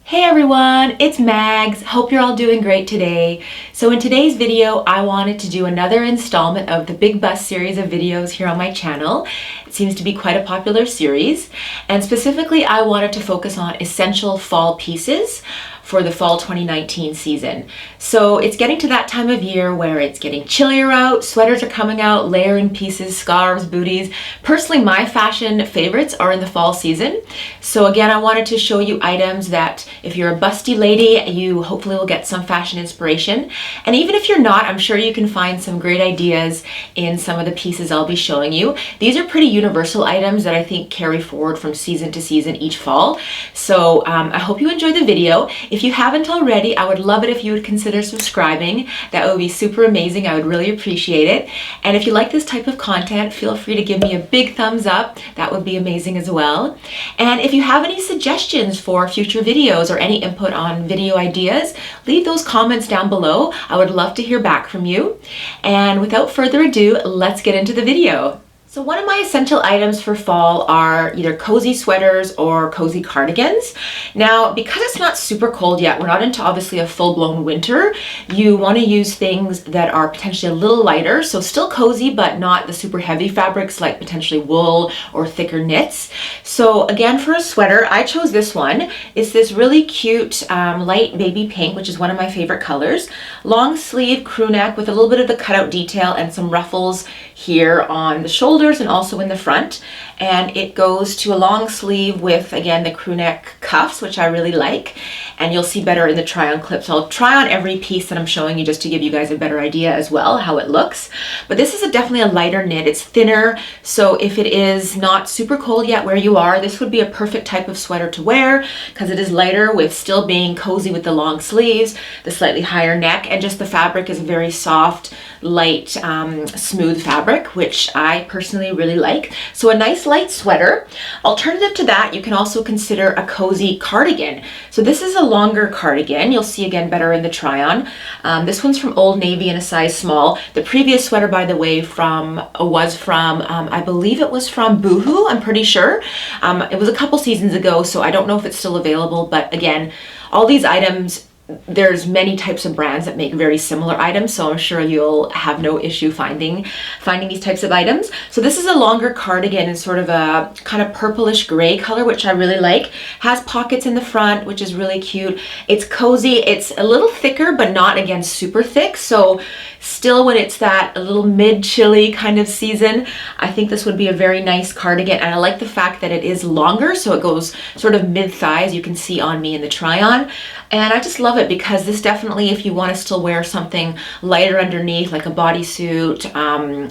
Hey everyone, it's Mags. Hope you're all doing great today. So in today's video, I wanted to do another installment of the Big Bust series of videos here on my channel. It seems to be quite a popular series, and specifically I wanted to focus on essential fall pieces for the fall 2019 season. So it's getting to that time of year where it's getting chillier out, sweaters are coming out, layering pieces, scarves, booties. Personally, my fashion favorites are in the fall season. So again, I wanted to show you items that if you're a busty lady, you hopefully will get some fashion inspiration. And even if you're not, I'm sure you can find some great ideas in some of the pieces I'll be showing you. These are pretty universal items that I think carry forward from season to season each fall. So I hope you enjoy the video. If you haven't already, I would love it if you would consider subscribing. That would be super amazing. I would really appreciate it. And if you like this type of content, feel free to give me a big thumbs up. That would be amazing as well. And if you have any suggestions for future videos or any input on video ideas, leave those comments down below. I would love to hear back from you. And without further ado, let's get into the video. So one of my essential items for fall are either cozy sweaters or cozy cardigans. Now, because it's not super cold yet, we're not into obviously a full-blown winter, you want to use things that are potentially a little lighter, so still cozy, but not the super heavy fabrics like potentially wool or thicker knits. So again, for a sweater, I chose this one. It's this really cute light baby pink, which is one of my favorite colors. Long sleeve crew neck with a little bit of the cutout detail and some ruffles here on the shoulders and also in the front, and it goes to a long sleeve with, again, the crew neck cuffs, which I really like, and you'll see better in the try on clips. I'll try on every piece that I'm showing you just to give you guys a better idea as well how it looks. But this is definitely a lighter knit. It's thinner, so if it is not super cold yet where you are, this would be a perfect type of sweater to wear because it is lighter with still being cozy with the long sleeves, the slightly higher neck, and just the fabric is very soft, light, smooth fabric, which I personally really like. So a nice light sweater. Alternative to that, you can also consider a cozy cardigan. So this is a longer cardigan. You'll see again better in the try on. This one's from Old Navy in a size small. The previous sweater, by the way, was from I believe it was from Boohoo, I'm pretty sure. It was a couple seasons ago, so I don't know if it's still available, but again, all these items, there's many types of brands that make very similar items, so I'm sure you'll have no issue finding these types of items. So this is a longer cardigan in sort of a kind of purplish gray color, which I really like. Has pockets in the front, which is really cute. It's cozy. It's a little thicker, but not, again, super thick. So still, when it's that a little mid-chilly kind of season, I think this would be a very nice cardigan. And I like the fact that it is longer, so it goes sort of mid-thighs. You can see on me in the try-on. And I just love it because this definitely, if you want to still wear something lighter underneath, like a bodysuit,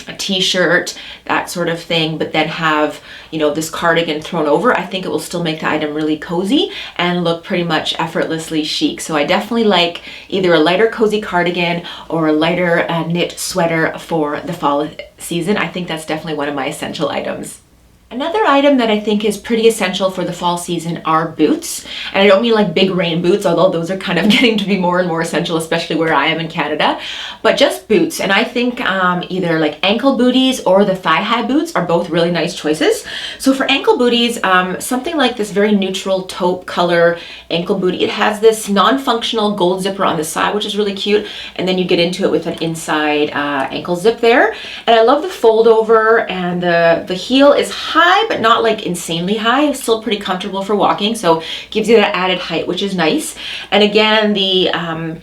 a t-shirt, that sort of thing, but then have, you know, this cardigan thrown over, I think it will still make the item really cozy and look pretty much effortlessly chic. So I definitely like either a lighter cozy cardigan or a lighter knit sweater for the fall season. I think that's definitely one of my essential items. Another item that I think is pretty essential for the fall season are boots. And I don't mean like big rain boots, although those are kind of getting to be more and more essential, especially where I am in Canada, but just boots. And I think either like ankle booties or the thigh-high boots are both really nice choices. So for ankle booties, something like this very neutral taupe color ankle booty. It has this non-functional gold zipper on the side, which is really cute. And then you get into it with an inside ankle zip there. And I love the fold over, and the heel is high, but not like insanely high. It's still pretty comfortable for walking, so gives you that added height, which is nice. And again, the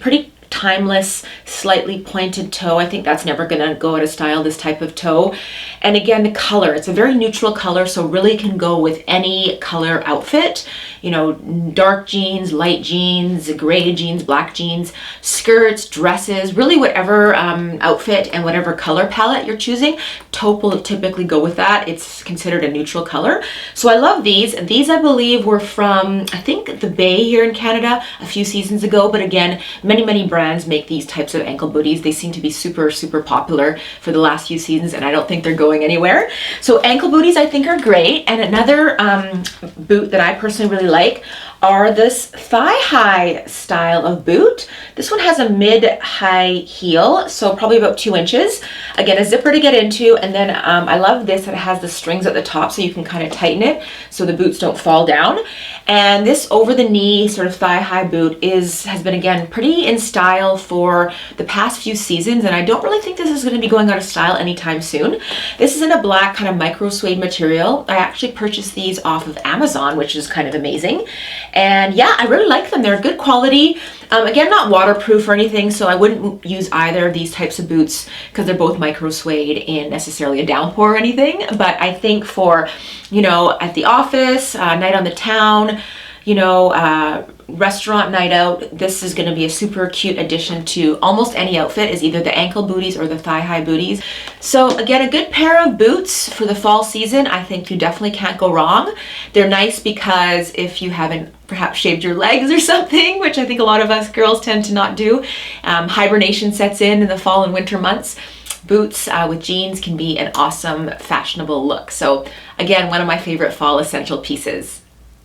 pretty timeless, slightly pointed toe. I think that's never gonna go out of style, this type of toe. And again, the color, it's a very neutral color, so really can go with any color outfit. You know, dark jeans, light jeans, gray jeans, black jeans, skirts, dresses, really whatever outfit and whatever color palette you're choosing. Taupe will typically go with that. It's considered a neutral color. So I love these. These, I believe, were from, I think, the Bay here in Canada a few seasons ago, but again, many brands make these types of ankle booties. They seem to be super popular for the last few seasons, and I don't think they're going anywhere. So ankle booties I think are great. And another boot that I personally really like are this thigh-high style of boot. This one has a mid-high heel, so probably about 2 inches. Again, a zipper to get into, and then I love this that it has the strings at the top so you can kind of tighten it so the boots don't fall down. And this over-the-knee sort of thigh-high boot has been, again, pretty in style for the past few seasons, and I don't really think this is going to be going out of style anytime soon. This is in a black kind of micro suede material. I actually purchased these off of Amazon, which is kind of amazing. And yeah, I really like them. They're good quality. Again, not waterproof or anything, so I wouldn't use either of these types of boots because they're both micro suede in necessarily a downpour or anything. But I think for, you know, at the office, night on the town, you know, restaurant night out, this is going to be a super cute addition to almost any outfit, is either the ankle booties or the thigh-high booties. So again, a good pair of boots for the fall season. I think you definitely can't go wrong. They're nice because if you haven't perhaps shaved your legs or something, which I think a lot of us girls tend to not do, hibernation sets in the fall and winter months. Boots with jeans can be an awesome, fashionable look. So again, one of my favorite fall essential pieces.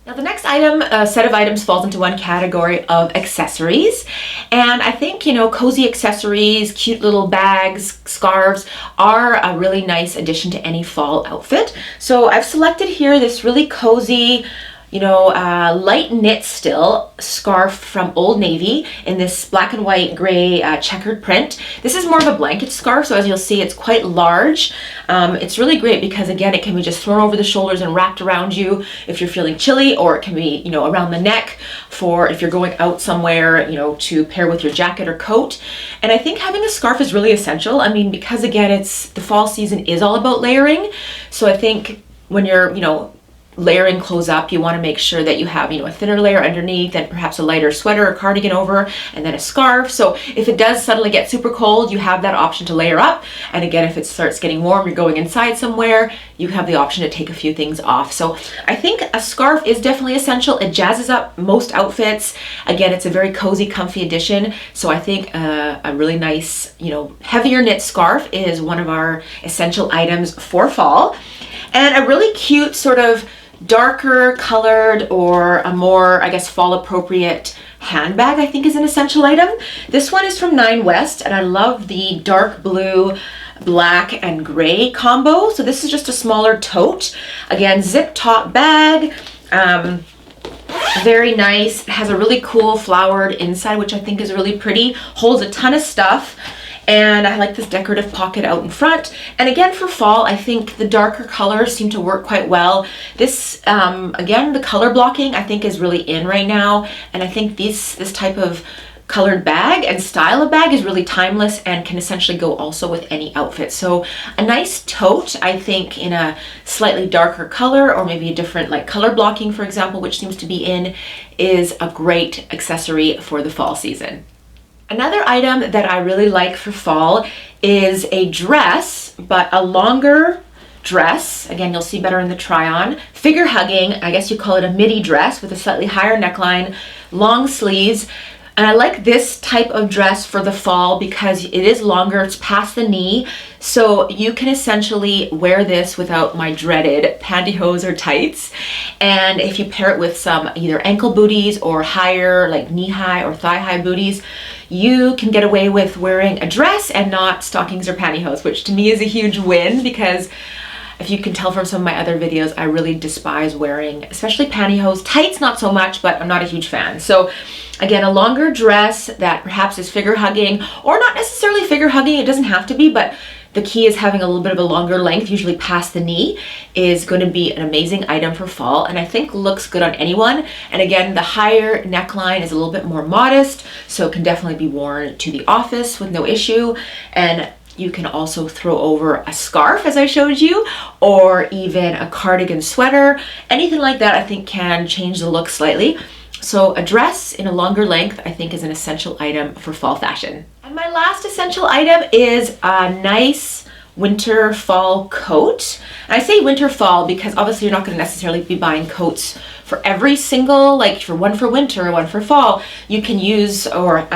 Now the next item, set of items, falls into one category of accessories. And I think, you know, cozy accessories, cute little bags, scarves are a really nice addition to any fall outfit. So I've selected here this really cozy, you know, light knit still scarf from Old Navy in this black and white gray checkered print. This is more of a blanket scarf, so as you'll see, it's quite large. It's really great because, again, it can be just thrown over the shoulders and wrapped around you if you're feeling chilly, or it can be, you know, around the neck for if you're going out somewhere, you know, to pair with your jacket or coat. And I think having a scarf is really essential. I mean, because again, the fall season is all about layering. So I think when you're, you know, layering clothes up, you want to make sure that you have, you know, a thinner layer underneath and perhaps a lighter sweater or cardigan over, and then a scarf. So if it does suddenly get super cold, you have that option to layer up. And again, if it starts getting warm, you're going inside somewhere, you have the option to take a few things off. So I think a scarf is definitely essential. It jazzes up most outfits. Again, it's a very cozy, comfy addition. So I think a really nice, you know, heavier knit scarf is one of our essential items for fall. And a really cute sort of darker colored or a more, I guess, fall appropriate handbag, I think, is an essential item. This one is from Nine West, and I love the dark blue, black and gray combo. So this is just a smaller tote. Again, zip top bag. Very nice. It has a really cool flowered inside, which I think is really pretty. Holds a ton of stuff. And I like this decorative pocket out in front. And again, for fall, I think the darker colors seem to work quite well. This, again, the color blocking I think is really in right now. And I think this type of colored bag and style of bag is really timeless and can essentially go also with any outfit. So a nice tote, I think, in a slightly darker color, or maybe a different like color blocking, for example, which seems to be in, is a great accessory for the fall season. Another item that I really like for fall is a dress, but a longer dress. Again, you'll see better in the try-on. Figure hugging, I guess you call it a midi dress with a slightly higher neckline, long sleeves. And I like this type of dress for the fall because it is longer, it's past the knee. So you can essentially wear this without my dreaded pantyhose or tights. And if you pair it with some either ankle booties or higher, like knee-high or thigh-high booties, you can get away with wearing a dress and not stockings or pantyhose, which to me is a huge win because if you can tell from some of my other videos, I really despise wearing, especially pantyhose. Tights, not so much, but I'm not a huge fan. So again, a longer dress that perhaps is figure hugging, or not necessarily figure hugging, it doesn't have to be, but the key is having a little bit of a longer length, usually past the knee, is going to be an amazing item for fall, and I think looks good on anyone. And again, the higher neckline is a little bit more modest, so it can definitely be worn to the office with no issue. And you can also throw over a scarf, as I showed you, or even a cardigan sweater. Anything like that, I think, can change the look slightly. So a dress in a longer length, I think, is an essential item for fall fashion. And my last essential item is a nice winter fall coat. And I say winter fall because obviously you're not going to necessarily be buying coats for every single, like for one for winter, one for fall, you can use, or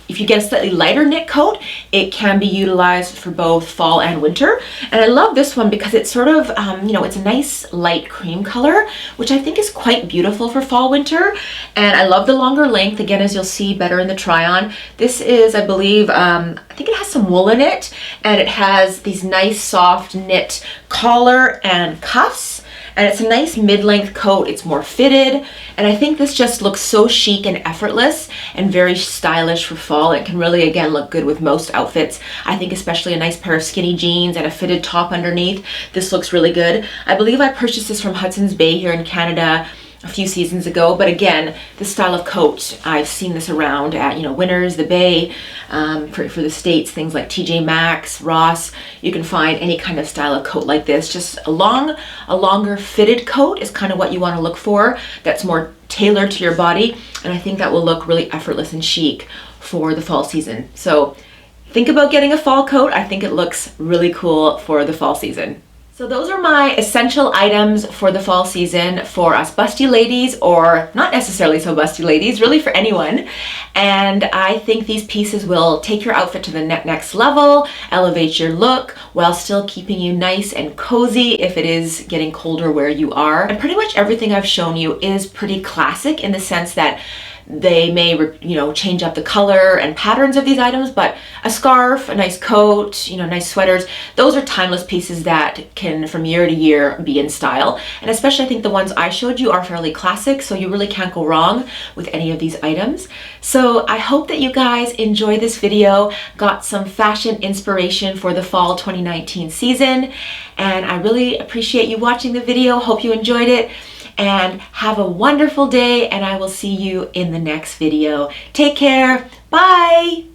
if you get a slightly lighter knit coat, it can be utilized for both fall and winter. And I love this one because it's sort of, you know, it's a nice light cream color, which I think is quite beautiful for fall, winter. And I love the longer length, again, as you'll see better in the try on. This is, I believe, I think it has some wool in it, and it has these nice soft knit collar and cuffs. And it's a nice mid-length coat. It's more fitted, and I think this just looks so chic and effortless and very stylish for fall. It can really, again, look good with most outfits. I think especially a nice pair of skinny jeans and a fitted top underneath. This looks really good. I believe I purchased this from Hudson's Bay here in Canada a few seasons ago, but again, this style of coat, I've seen this around at, you know, Winners, the Bay, for the States, things like TJ Maxx, Ross. You can find any kind of style of coat like this. Just a longer fitted coat is kind of what you want to look for. That's more tailored to your body, and I think that will look really effortless and chic for the fall season. So think about getting a fall coat. I think it looks really cool for the fall season. So those are my essential items for the fall season for us busty ladies, or not necessarily so busty ladies, really for anyone. And I think these pieces will take your outfit to the next level, elevate your look, while still keeping you nice and cozy if it is getting colder where you are. And pretty much everything I've shown you is pretty classic in the sense that they may, you know, change up the color and patterns of these items, but a scarf, a nice coat, you know, nice sweaters, those are timeless pieces that can from year to year be in style. And especially I think the ones I showed you are fairly classic, so you really can't go wrong with any of these items. So I hope that you guys enjoy this video, got some fashion inspiration for the fall 2019 season, and I really appreciate you watching the video. Hope you enjoyed it. And have a wonderful day, and I will see you in the next video. Take care. Bye.